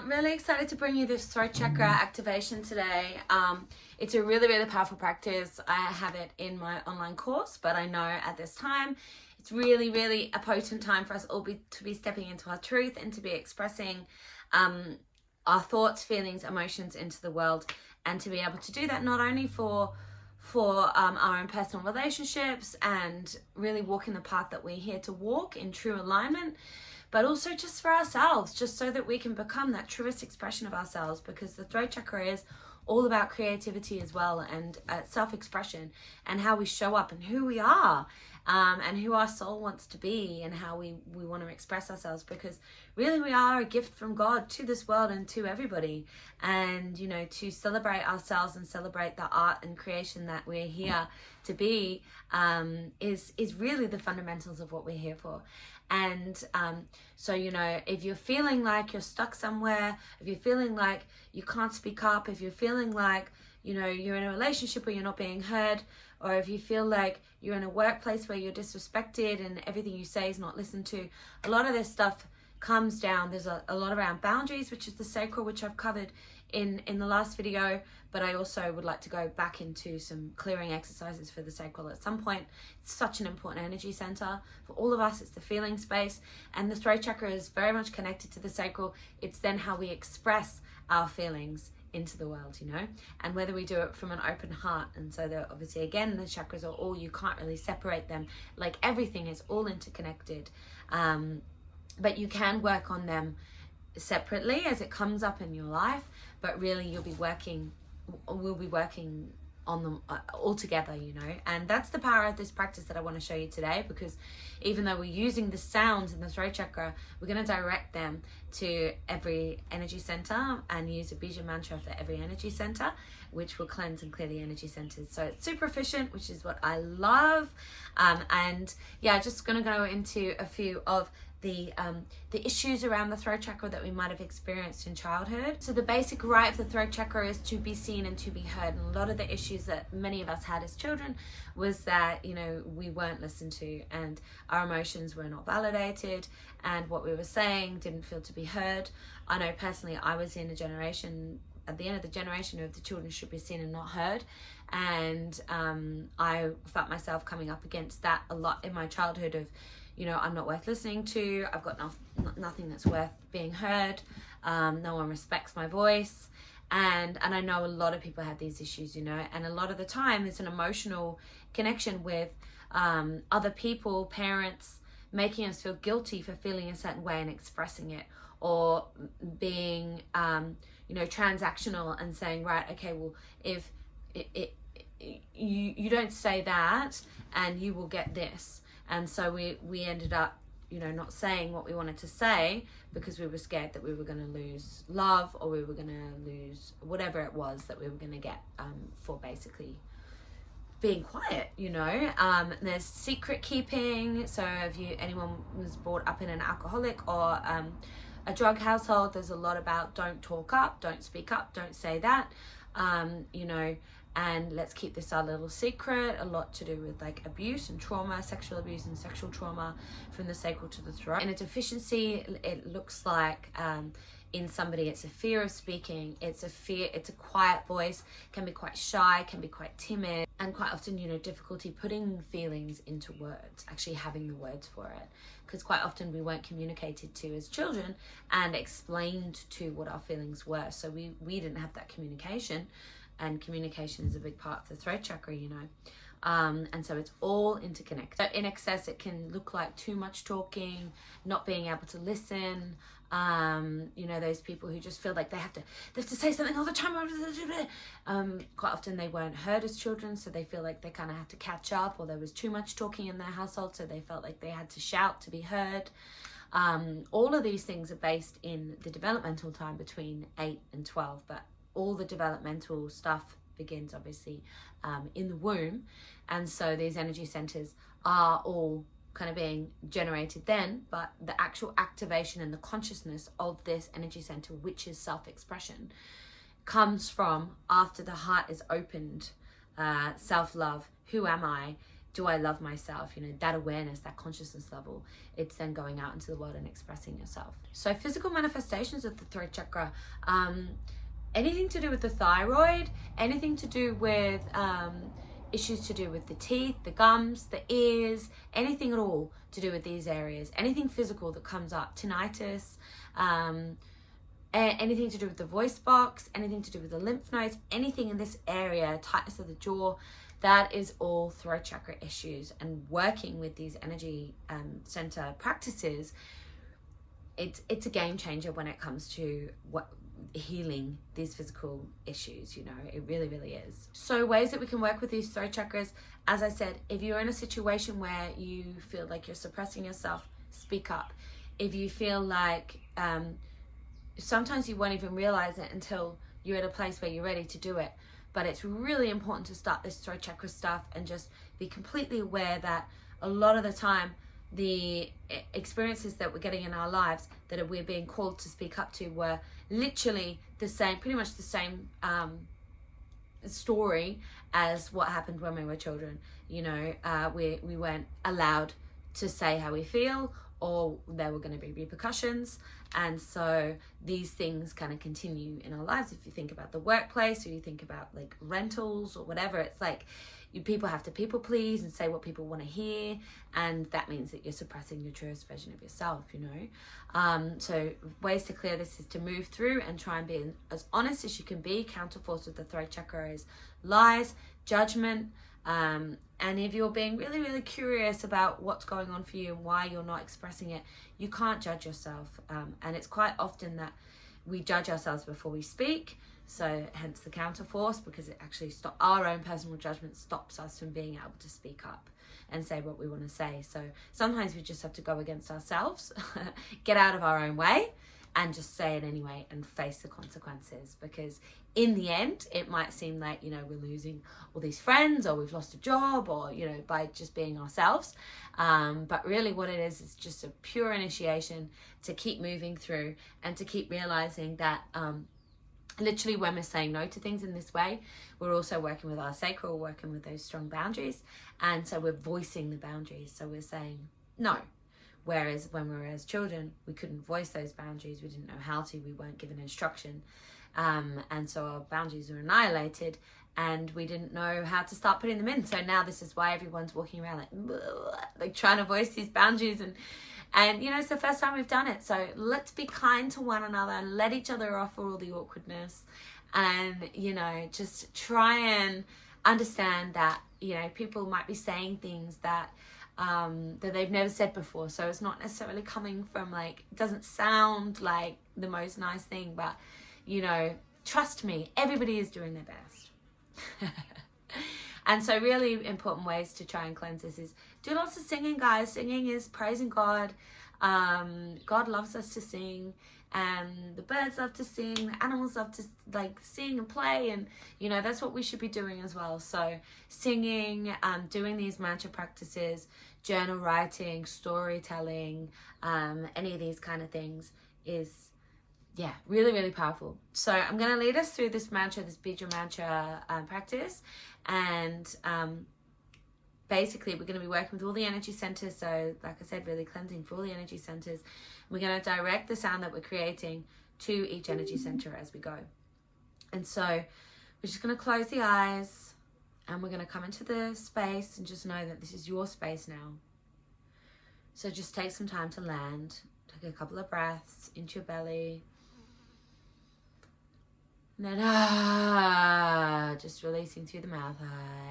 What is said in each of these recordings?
Really excited to bring you this throat chakra activation today. It's a really, really powerful practice. I have it in my online course, but I know at this time it's really, really a potent time for us all to be stepping into our truth and to be expressing our thoughts, feelings, emotions into the world, and to be able to do that not only for our own personal relationships and really walking the path that we're here to walk in true alignment, but also just for ourselves, just so that we can become that truest expression of ourselves, because the throat chakra is all about creativity as well, and self-expression, and how we show up and who we are, and who our soul wants to be, and how we want to express ourselves, because really we are a gift from God to this world and to everybody. And you know, to celebrate ourselves and celebrate the art and creation that we're here to be is really the fundamentals of what we're here for. And so, you know, if you're feeling like you're stuck somewhere, if you're feeling like you can't speak up, if you're feeling like, you know, you're in a relationship where you're not being heard, or if you feel like you're in a workplace where you're disrespected and everything you say is not listened to, a lot of this stuff comes down. There's a lot around boundaries, which is the sacral, which I've covered in the last video, but I also would like to go back into some clearing exercises for the sacral at some point. It's such an important energy center for all of us. It's the feeling space, and the throat chakra is very much connected to the sacral. It's then how we express our feelings into the world, you know, and whether we do it from an open heart. And so they're obviously, again, the chakras are all, you can't really separate them, like everything is all interconnected, but you can work on them separately as it comes up in your life, but really we'll be working on them all together, you know. And that's the power of this practice that I want to show you today, because even though we're using the sounds in the throat chakra, we're going to direct them to every energy center and use a bija mantra for every energy center, which will cleanse and clear the energy centers. So it's super efficient, which is what I love. And yeah, just going to go into a few of the issues around the throat chakra that we might have experienced in childhood. So the basic right of the throat chakra is to be seen and to be heard. And a lot of the issues that many of us had as children was that, you know, we weren't listened to, and our emotions were not validated, and what we were saying didn't feel to be heard. I know personally I was in a generation, at the end of the generation, of the children should be seen and not heard. And I felt myself coming up against that a lot in my childhood of, you know, I'm not worth listening to, I've got nothing that's worth being heard, no one respects my voice. And I know a lot of people have these issues, you know, and a lot of the time it's an emotional connection with other people, parents, making us feel guilty for feeling a certain way and expressing it, or being, you know, transactional and saying, right, okay, well, if you don't say that and you will get this. And so we ended up, you know, not saying what we wanted to say because we were scared that we were going to lose love, or we were going to lose whatever it was that we were going to get for basically being quiet, you know. There's secret keeping. So if anyone was brought up in an alcoholic or a drug household, there's a lot about don't talk up, don't speak up, don't say that, you know. And let's keep this our little secret. A lot to do with like abuse and trauma, sexual abuse and sexual trauma, from the sacral to the throat. In a deficiency, it looks like in somebody, it's a fear of speaking, it's a quiet voice, can be quite shy, can be quite timid, and quite often, you know, difficulty putting feelings into words, actually having the words for it, because quite often we weren't communicated to as children and explained to what our feelings were. So we didn't have that communication. And communication is a big part of the throat chakra, you know. And so it's all interconnected. So in excess, it can look like too much talking, not being able to listen. You know, those people who just feel like they have to say something all the time. Quite often they weren't heard as children, so they feel like they kind of have to catch up, or there was too much talking in their household, so they felt like they had to shout to be heard. All of these things are based in the developmental time between 8 and 12, but all the developmental stuff begins obviously in the womb. And so these energy centers are all kind of being generated then, but the actual activation and the consciousness of this energy center, which is self-expression, comes from after the heart is opened, self-love, who am I, do I love myself? You know, that awareness, that consciousness level, it's then going out into the world and expressing yourself. So physical manifestations of the throat chakra, anything to do with the thyroid, anything to do with issues to do with the teeth, the gums, the ears, anything at all to do with these areas, anything physical that comes up, tinnitus, anything to do with the voice box, anything to do with the lymph nodes, anything in this area, tightness of the jaw, that is all throat chakra issues. And working with these energy center practices, it's a game changer when it comes to healing these physical issues. You know, it really, really is. So ways that we can work with these throat chakras, as I said, if you're in a situation where you feel like you're suppressing yourself, speak up. If you feel like sometimes you won't even realize it until you're at a place where you're ready to do it, but it's really important to start this throat chakra stuff and just be completely aware that a lot of the time the experiences that we're getting in our lives that we're being called to speak up to were literally the same, pretty much the same story as what happened when we were children. You know, we weren't allowed to say how we feel, or there were going to be repercussions. And so these things kind of continue in our lives. If you think about the workplace, or you think about like rentals or whatever, it's like people have to people please and say what people want to hear, and that means that you're suppressing your truest version of yourself, you know. So ways to clear this is to move through and try and be as honest as you can be. Counterforce with the throat chakra is lies, judgment, and if you're being really, really curious about what's going on for you and why you're not expressing it, you can't judge yourself. And it's quite often that we judge ourselves before we speak. So hence the counterforce, because it actually our own personal judgment stops us from being able to speak up and say what we want to say. So sometimes we just have to go against ourselves, get out of our own way, and just say it anyway and face the consequences. Because in the end, it might seem like, you know, we're losing all these friends, or we've lost a job, or, you know, by just being ourselves. But really what it is just a pure initiation to keep moving through and to keep realizing that literally when we're saying no to things in this way, we're also working with our sacral, working with those strong boundaries. And so we're voicing the boundaries. So we're saying no. Whereas when we were as children, we couldn't voice those boundaries. We didn't know how to. We weren't given instruction. And so our boundaries were annihilated, and we didn't know how to start putting them in. So now this is why everyone's walking around like trying to voice these boundaries. And you know, it's the first time we've done it. So let's be kind to one another and let each other off for all the awkwardness. And, you know, just try and understand that, you know, people might be saying things that that they've never said before. So it's not necessarily coming from, like, it doesn't sound like the most nice thing, but, you know, trust me, everybody is doing their best. And so really important ways to try and cleanse this is do lots of singing, guys. Singing is praising God. God loves us to sing, and the birds love to sing, the animals love to like sing and play, and you know, that's what we should be doing as well. So singing, doing these mantra practices, journal writing, storytelling, any of these kind of things is, yeah, really, really powerful. So I'm going to lead us through this mantra, this bija mantra practice. And basically we're going to be working with all the energy centers. So like I said, really cleansing for all the energy centers. We're going to direct the sound that we're creating to each energy center as we go. And so we're just going to close the eyes, and we're going to come into the space and just know that this is your space now. So just take some time to land. Take a couple of breaths into your belly. And then just releasing through the mouth.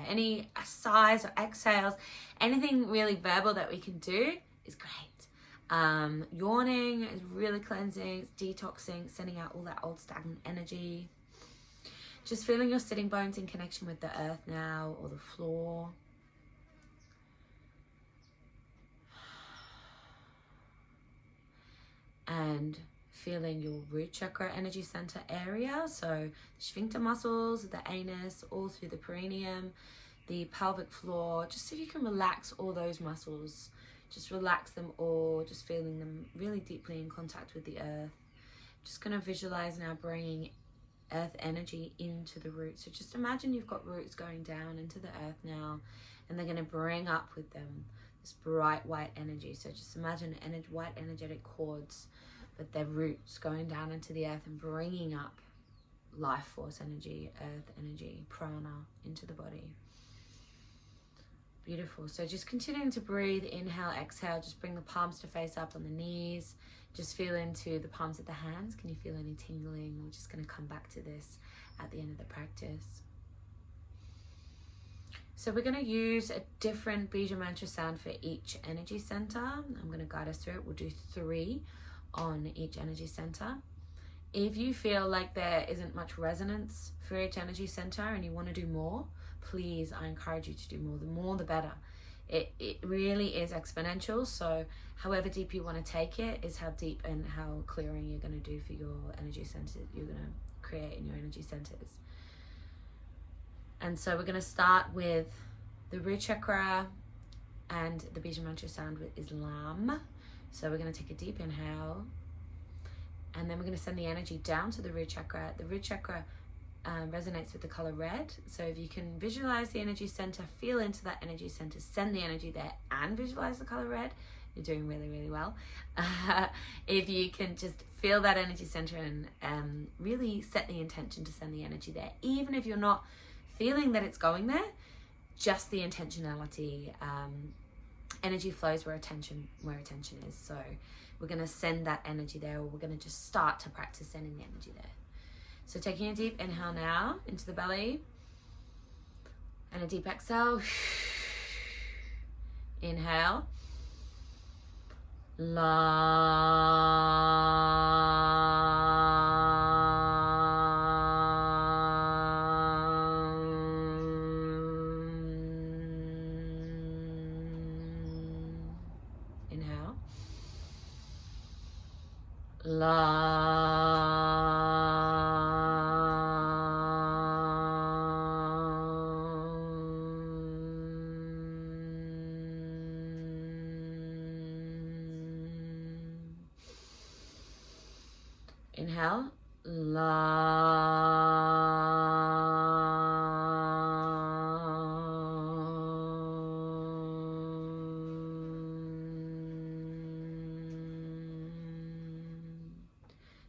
Any sighs or exhales, anything really verbal that we can do is great. Yawning is really cleansing, it's detoxing, sending out all that old stagnant energy. Just feeling your sitting bones in connection with the earth now, or the floor. And feeling your root chakra energy center area, so the sphincter muscles, the anus, all through the perineum, the pelvic floor. Just see if you can relax all those muscles. Just relax them all, just feeling them really deeply in contact with the earth. Just going to visualize now bringing earth energy into the roots. So just imagine you've got roots going down into the earth now, and they're going to bring up with them this bright white energy. So just imagine white energetic cords, but their roots going down into the earth and bringing up life force energy, earth energy, prana into the body. Beautiful. So just continuing to breathe, inhale, exhale, just bring the palms to face up on the knees. Just feel into the palms of the hands. Can you feel any tingling? We're just going to come back to this at the end of the practice. So we're going to use a different Bija mantra sound for each energy center. I'm going to guide us through it. We'll do 3 on each energy center. If you feel like there isn't much resonance for each energy center and you want to do more, please, I encourage you to do more. The more, the better. It really is exponential. So however deep you want to take it is how deep and how clearing you're going to do for your energy centers. You're going to create in your energy centers. And so we're going to start with the root chakra, and the Bija mantra sound is Lam. So we're going to take a deep inhale, and then we're going to send the energy down to the root chakra. The root chakra resonates with the color red. So if you can visualize the energy center, feel into that energy center, send the energy there, and visualize the color red, you're doing really, really well. If you can just feel that energy center and really set the intention to send the energy there, even if you're not feeling that it's going there, just the intentionality. Energy flows where attention is. So we're going to send that energy there, or we're going to just start to practice sending the energy there. So taking a deep inhale now into the belly, and a deep exhale. Inhale. Inhale. Inhale.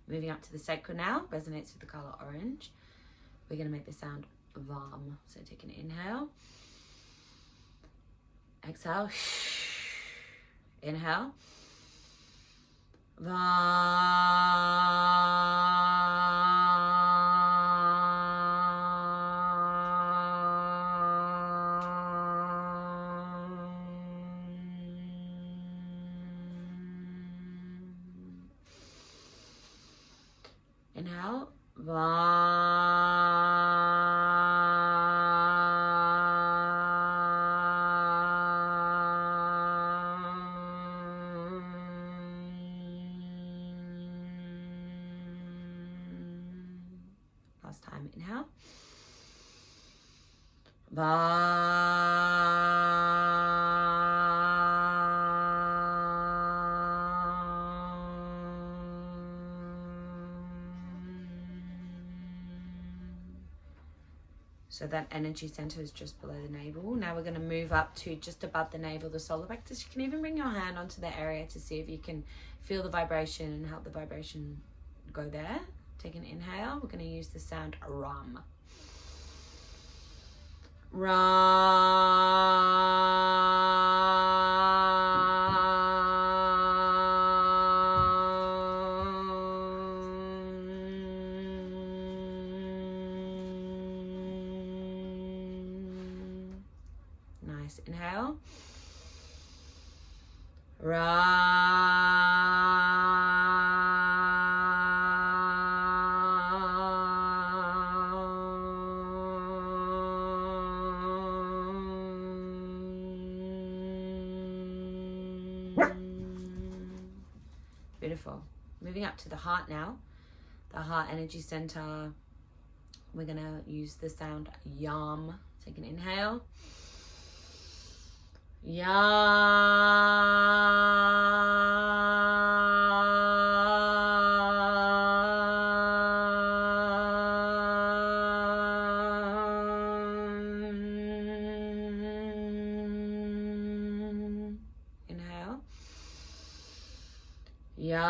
Moving up to the sacral now, resonates with the color orange. We're going to make the sound Vam. So take an inhale. Exhale. Inhale. Inhale. Last time, inhale. So that energy center is just below the navel. Now we're going to move up to just above the navel, the solar plexus. You can even bring your hand onto the area to see if you can feel the vibration and help the vibration go there. Take an inhale. We're going to use the sound Ram. Nice. Inhale. Beautiful. Moving up to the heart now. The heart energy center. We're going to use the sound Yam. Take an inhale. Ya.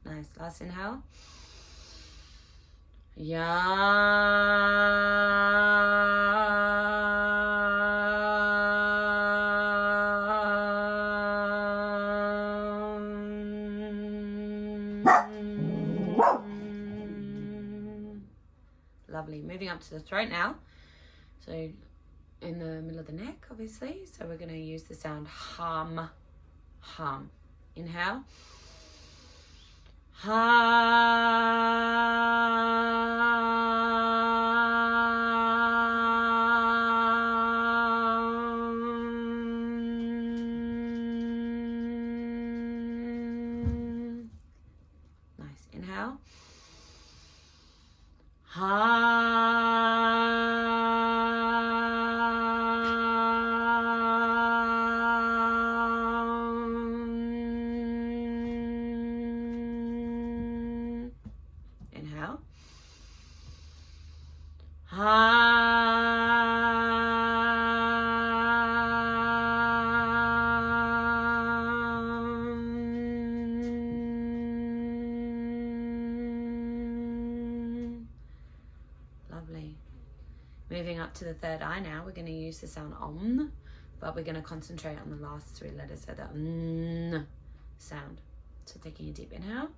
Nice. Last inhale. Ya. Lovely. Moving up to the throat now. So in the middle of the neck, obviously. So we're going to use the sound hum. Hum. Inhale. Hum. Nice. Inhale. Inhale. Lovely. Moving up to the third eye now, we're going to use the sound om, but we're going to concentrate on the last three letters, so the n sound. So taking a deep inhale.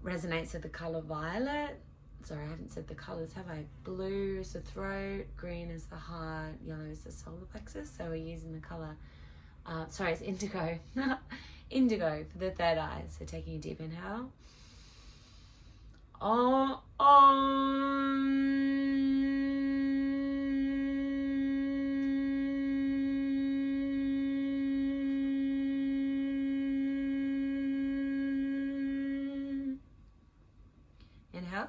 Resonates with the color violet. Sorry, I haven't said the colors, have I? Blue is the throat, green is the heart, yellow is the solar plexus. So we're using the color, sorry, it's indigo. Indigo for the third eye. So taking a deep inhale. Om. Inhale.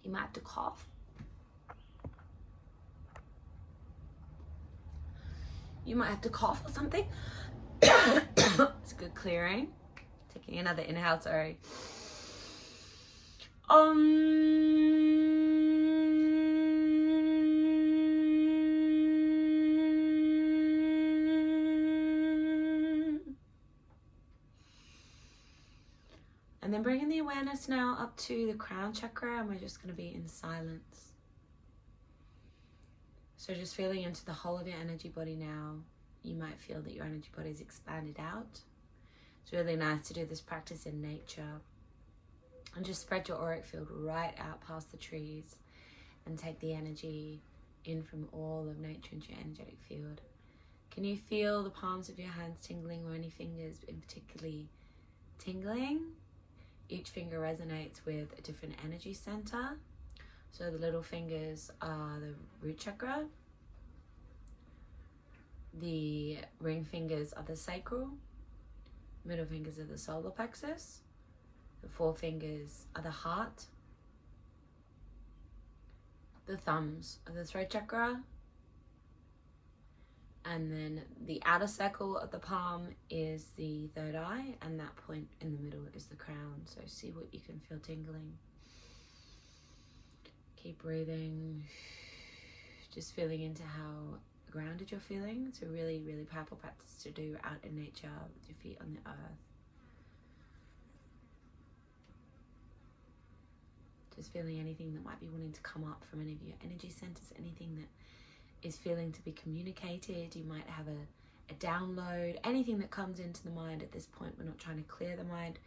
You might have to cough. You might have to cough or something. It's a good clearing. Taking another inhale, sorry. And then bringing the awareness now up to the crown chakra, and we're just going to be in silence. So just feeling into the whole of your energy body now. You might feel that your energy body is expanded out. It's really nice to do this practice in nature. And just spread your auric field right out past the trees and take the energy in from all of nature into your energetic field. Can you feel the palms of your hands tingling, or any fingers in particularly tingling? Each finger resonates with a different energy center. So the little fingers are the root chakra. The ring fingers are the sacral. Middle fingers are the solar plexus. The forefingers are the heart. The thumbs are the throat chakra. And then the outer circle of the palm is the third eye, and that point in the middle is the crown. So see what you can feel tingling. Keep breathing. Just feeling into how grounded you're feeling. It's a really, really powerful practice to do out in nature with your feet on the earth. Just feeling anything that might be wanting to come up from any of your energy centers, anything that is feeling to be communicated. You might have a download, anything that comes into the mind at this point. We're not trying to clear the mind,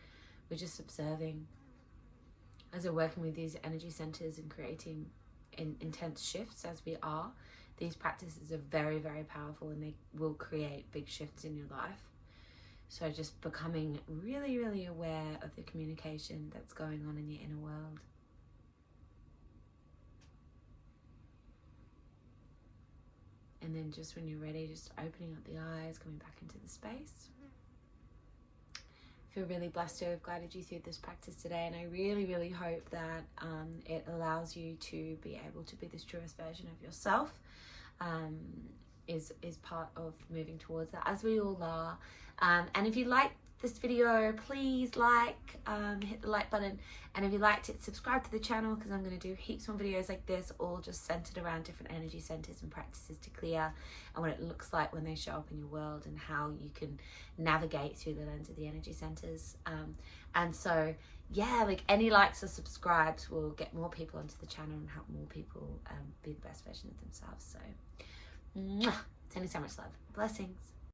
we're just observing. As we're working with these energy centers and creating intense shifts as we are, these practices are very, very powerful, and they will create big shifts in your life. So just becoming really, really aware of the communication that's going on in your inner world. And then just when you're ready, just opening up the eyes, coming back into the space. feel really blessed to have guided you through this practice today, and I really, really hope that it allows you to be able to be this truest version of yourself. Is part of moving towards that, as we all are. And if you like this video, please hit the like button, and if you liked it, subscribe to the channel, because I'm going to do heaps more videos like this, all just centered around different energy centers and practices to clear, and what it looks like when they show up in your world, and how you can navigate through the lens of the energy centers. And so yeah, like any likes or subscribes will get more people onto the channel and help more people be the best version of themselves. So sending so much love. Blessings.